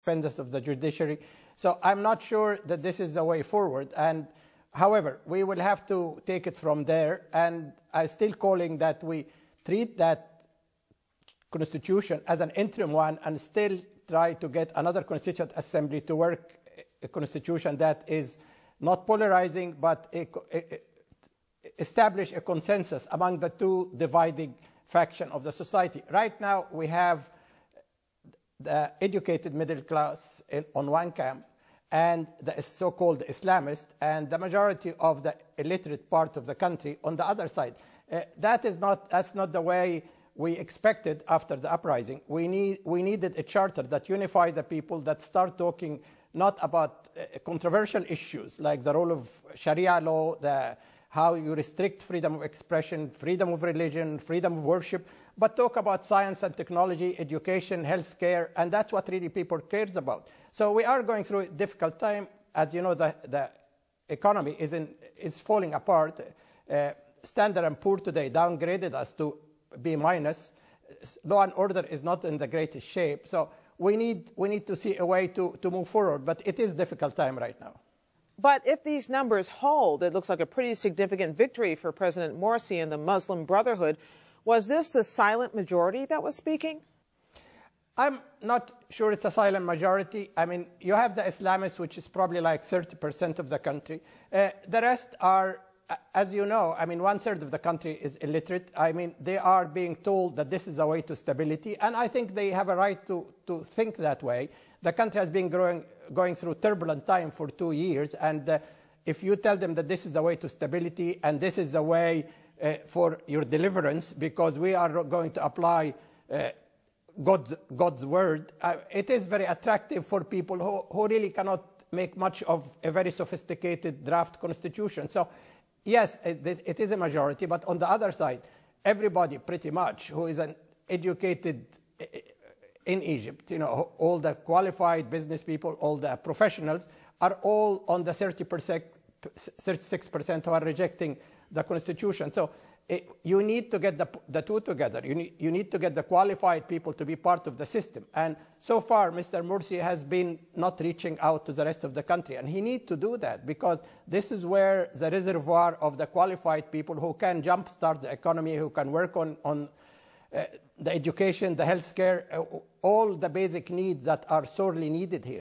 independence of the judiciary. So I'm not sure that this is the way forward. And however, we will have to take it from there. And I'm still calling that we treat that constitution as an interim one and still try to get another constituent assembly to work a constitution that is not polarizing, but establish a consensus among the two dividing factions of the society. Right now, we have the educated middle class on one camp and the so-called Islamist and the majority of the illiterate part of the country on the other side. That's not the way we expected after the uprising. We needed a charter that unifies the people, that start talking not about controversial issues like the role of Sharia law, how you restrict freedom of expression, freedom of religion, freedom of worship, but talk about science and technology, education, healthcare, and that's what really people cares about. So we are going through a difficult time. As you know, the economy is falling apart. Standard & Poor today downgraded us to B-. Law and order is not in the greatest shape. So we need to see a way to move forward, but it is a difficult time right now. But if these numbers hold, it looks like a pretty significant victory for President Morsi and the Muslim Brotherhood. Was this the silent majority that was speaking? I'm not sure it's a silent majority. I mean, you have the Islamists, which is probably like 30% of the country. The rest are, as you know, I mean, 1/3 of the country is illiterate. I mean, they are being told that this is the way to stability, and I think they have a right to think that way. The country has been going through turbulent time for 2 years, and if you tell them that this is the way to stability and this is the way for your deliverance, because we are going to apply God's word, it is very attractive for people who really cannot make much of a very sophisticated draft constitution. So yes, it is a majority, but on the other side, everybody pretty much who is an educated in Egypt, you know, all the qualified business people, all the professionals are all on the 36% who are rejecting the constitution. So you need to get the two together. You need to get the qualified people to be part of the system. And so far, Mr. Morsi has been not reaching out to the rest of the country. And he needs to do that, because this is where the reservoir of the qualified people who can jumpstart the economy, who can work on the education, the healthcare, all the basic needs that are sorely needed here.